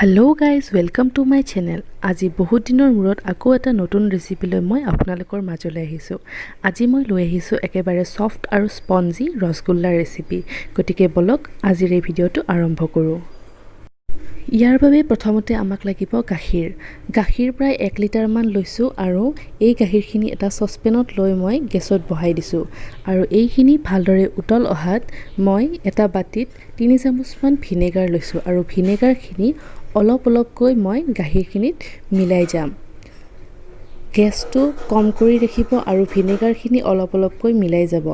Hello guys, welcome to my channel. আজি বহুত দিনৰ মূৰত আকৌ এটা নতুন ৰেচিপি লৈ মই আপোনালোকৰ মাজলৈ আহিছো। আজি মই লৈ আহিছো একেবাৰে সফট আৰু স্পঞ্জি ৰসগোল্লা ৰেচিপি। গতিকে বলক আজিৰ এই ভিডিওটো আৰম্ভ কৰো। ইয়াৰ বাবে প্ৰথমতে আমাক লাগিব গাখীৰ। গাখীৰ প্ৰায় 1 লিটাৰ মান লৈছো আৰু এই গাখীৰখিনি এটা সসপেনত লৈ মই গেছত বহাই দিছো আৰু এইখিনি ভালদৰে উতল অহাত মই এটা বাটিত 3 চামুচ মান ভিনেগাৰ লৈছো আৰু ভিনেগাৰখিনি অলপকৈ মই গাখীৰখিনিত মিলাই যাম। গেছটো কম কৰি ৰাখিব আৰু ভিনেগাৰখিনি অলপকৈ মিলাই যাব।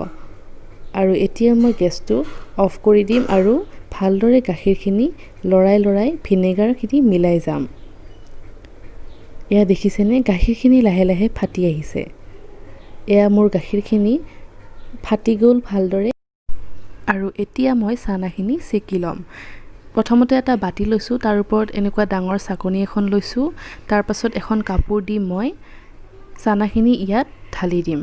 আৰু এতিয়া মই গেছটো অফ কৰি দিম আৰু ভালদৰে গাখীৰখিনি লৰাই ভিনেগাৰখিনি মিলাই যাম। এয়া দেখিছেনে গাখীৰখিনি লাহে ফাটি আহিছে। এয়া মোৰ গাখীৰখিনি ফাটি গ'ল ভালদৰে আৰু এতিয়া মই চানাখিনি চেকি ল'ম। প্ৰথমতে এটা বাটি লৈছো, তাৰ ওপৰত এনেকুৱা ডাঙৰ চাকনি এখন লৈছো, তাৰ পাছত এখন কাপোৰ দি মই চানাখিনি ইয়াত ঢালি দিম।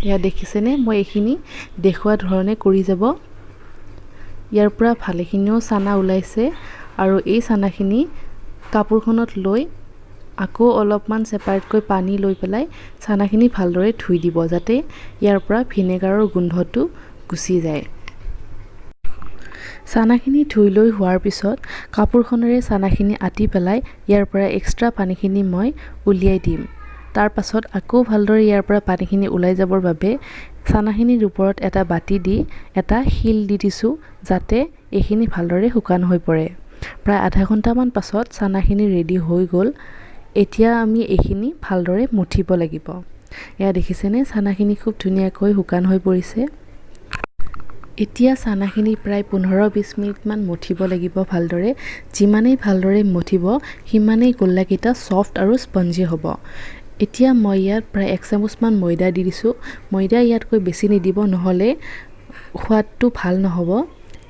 ইয়া দেখিছেনে মই এইখিনি দেখুৱা ধৰণে কৰি যাব। ইয়াৰ পৰা ভালেখিনিও চানা ওলাইছে আৰু এই চানাখিনি কাপোৰখনত লৈ আকৌ অলপমান সেপাৰেটকৈ পানী লৈ পেলাই চানাখিনি ভালদৰে ধুই দিব যাতে ইয়াৰ পৰা ভিনেগাৰৰ গোন্ধটো গুচি যায়। চানাখিনি ধুই লৈ হোৱাৰ পিছত কাপোৰখনেৰে চানাখিনি আটি পেলাই ইয়াৰ পৰা এক্সট্ৰা পানীখিনি মই উলিয়াই দিম। তাৰ পাছত আকৌ ভালদৰে ইয়াৰ পৰা পানীখিনি ওলাই যাবৰ বাবে চানাখিনিৰ ওপৰত এটা বাটি দি এটা শিল দি দিছো যাতে এইখিনি ভালদৰে শুকান হৈ পৰে। প্ৰায় আধা ঘণ্টামান পাছত চানাখিনি ৰেডি হৈ গ'ল। এতিয়া আমি এইখিনি ভালদৰে মুঠিব লাগিব। এয়া দেখিছেনে চানাখিনি খুব ধুনীয়াকৈ শুকান হৈ পৰিছে। এতিয়া চানাখিনি প্ৰায় 15-20 মিনিট মান মুঠিব লাগিব ভালদৰে। যিমানেই ভালদৰে মুঠিব সিমানেই গোল্লাকেইটা সফট আৰু স্পঞ্জি হ'ব। এতিয়া মই ইয়াত প্ৰায় 1 চামুচ মান ময়দা দি দিছো। ময়দা ইয়াতকৈ বেছি নিদিব নহলে সোৱাদটো ভাল নহ'ব।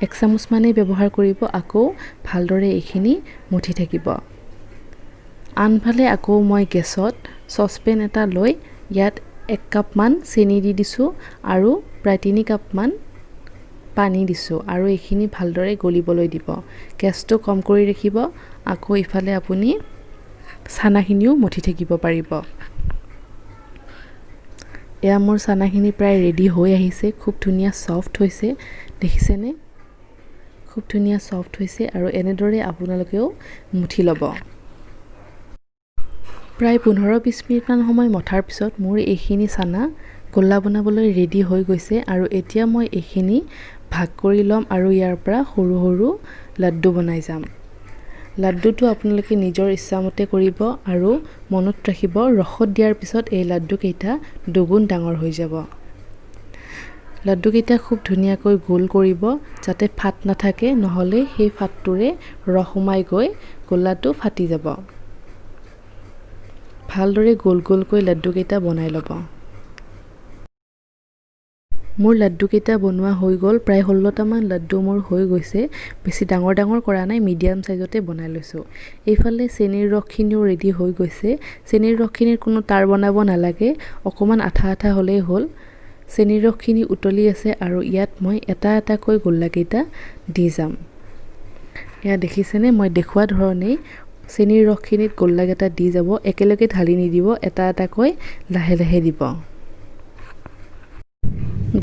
1 চামুচ মানেই ব্যৱহাৰ কৰিব। আকৌ ভালদৰে এইখিনি মুঠি থাকিব। আনফালে আকৌ মই গেছত সসপেন এটা লৈ ইয়াত 1 কাপ মান চেনি দি দিছো আৰু প্ৰায় 3 কাপ মান পানী দিছো আৰু এইখিনি ভালদৰে গলিবলৈ দিব। গেছটো কম কৰি ৰাখিব। আকৌ ইফালে আপুনি চানাখিনিও মুঠি থাকিব পাৰিব। এয়া মোৰ চানাখিনি প্ৰায় ৰেডি হৈ আহিছে। খুব ধুনীয়া সফট হৈছে দেখিছেনে? খুব ধুনীয়া সফট হৈছে আৰু এনেদৰে আপোনালোকেও মুঠি ল'ব। প্ৰায় 15-20 মিনিট মান সময় মঠাৰ পিছত মোৰ এইখিনি চানা গোল্লা বনাবলৈ ৰেডি হৈ গৈছে আৰু এতিয়া মই এইখিনি ভাগ কৰি ল'ম আৰু ইয়াৰ পৰা সৰু লাড্ডু বনাই যাম। লাড্ডুটো আপোনালোকে নিজৰ ইচ্ছামতে কৰিব আৰু মনত ৰাখিব ৰসত দিয়াৰ পিছত এই লাড্ডু কেইটা দুগুণ ডাঙৰ হৈ যাব। লাড্ডু কেইটা খুব ধুনীয়াকৈ গোল কৰিব যাতে ফাট নাথাকে, নহলে সেই ফাটটোৰে ৰস সোমাই গৈ গোল্লাটো ফাটি যাব। ভালদৰে গোলকৈ লাড্ডু কেইটা বনাই ল'ব। মোৰ লাড্ডু কেইটা বনোৱা হৈ গ'ল। প্ৰায় 16টা মান লাড্ডু মোৰ হৈ গৈছে। বেছি ডাঙৰ কৰা নাই, মিডিয়াম সাইজতে বনাই লৈছো। এইফালে চেনিৰ ৰসখিনিও ৰেডি হৈ গৈছে। চেনিৰ ৰসখিনিৰ কোনো তাৰ বনাব নালাগে, অকমান আঠা হ'লেই হ'ল। চেনিৰ ৰসখিনি উতলি আছে আৰু ইয়াত মই এটাকৈ গোল্লা কেইটা দি যাম। এয়া দেখিছেনে মই দেখুৱা ধৰণেই চেনিৰ ৰসখিনিত গোল্লা কেইটা দি যাব। একেলগে ঢালি নিদিব, এটাকৈ লাহে দিব।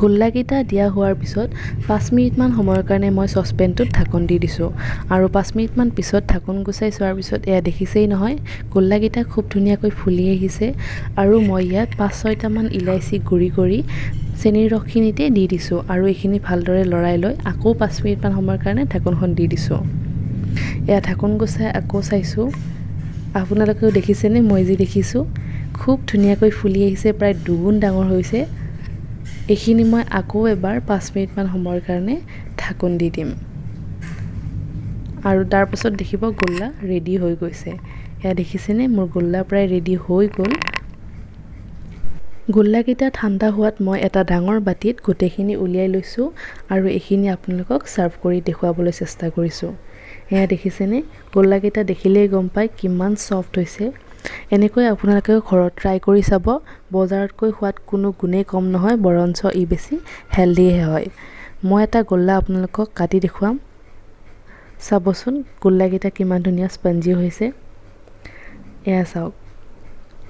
গোল্লাকেইটা দিয়া হোৱাৰ পিছত 5 মিনিট মান সময়ৰ কাৰণে মই সসপেনটোত ঢাকন দি দিছো আৰু 5 মিনিট মান পিছত ঢাকন গুচাই চোৱাৰ পিছত এয়া দেখিছেই নহয় গোল্লাকেইটা খুব ধুনীয়াকৈ ফুলি আহিছে আৰু মই ইয়াত 5-6টা মান ইলাইচি গুৰি কৰি চেনিৰ ৰসখিনিতে দি দিছো আৰু এইখিনি ভালদৰে লৰাই লৈ আকৌ 5 মিনিট মান সময়ৰ কাৰণে ঢাকনখন দি দিছো। এয়া ঢাকন গুচাই আকৌ চাইছো। আপোনালোকেও দেখিছেনে মই যি দেখিছো খুব ধুনীয়াকৈ ফুলি আহিছে, প্ৰায় দুগুণ ডাঙৰ হৈছে। এইখিনি মই আকৌ এবাৰ 5 মিনিট মান সময়ৰ কাৰণে ঢাকন দি দিম আৰু তাৰ পাছত দেখিব গোল্লা ৰেডি হৈ গৈছে। এয়া দেখিছেনে মোৰ গোল্লা প্ৰায় ৰেডি হৈ গ'ল। গোল্লাকেইটা ঠাণ্ডা হোৱাত মই এটা ডাঙৰ বাটিত গোটেইখিনি উলিয়াই লৈছো আৰু এইখিনি আপোনালোকক সাৰ্ভ কৰি দেখুৱাবলৈ চেষ্টা কৰিছো। এয়া দেখিছেনে গোল্লাকেইটা দেখিলেই গম পায় কিমান সফট হৈছে। এনেকৈ আপোনালোকে ঘৰত ট্ৰাই কৰি চাব। বজাৰতকৈ সোৱাদ কোনো গুণেই কম নহয়, বৰঞ্চ ই বেছি হেলদিহে হয়। মই এটা গোল্লা আপোনালোকক কাটি দেখুৱাম। চাবচোন গোল্লাকেইটা কিমান ধুনীয়া স্পঞ্জি হৈছে এয়া চাওক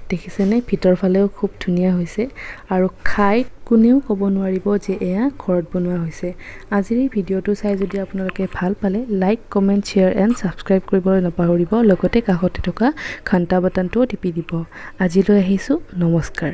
দেখিছেনে ভিতৰ ফালেও খুব ধুনীয়া হৈছে আৰু খাই কোনেও ক'ব নোৱাৰিব যে এয়া ঘৰত বনোৱা হৈছে আজিৰ এই ভিডিঅ'টো চাই যদি আপোনালোকে ভাল পালে like comment share and subscribe কৰিবলৈ নাপাহৰিব লগতে কাষতে থকা ঘণ্টা বাটনটোও টিপি দিব আজিলৈ আহিছোঁ নমস্কাৰ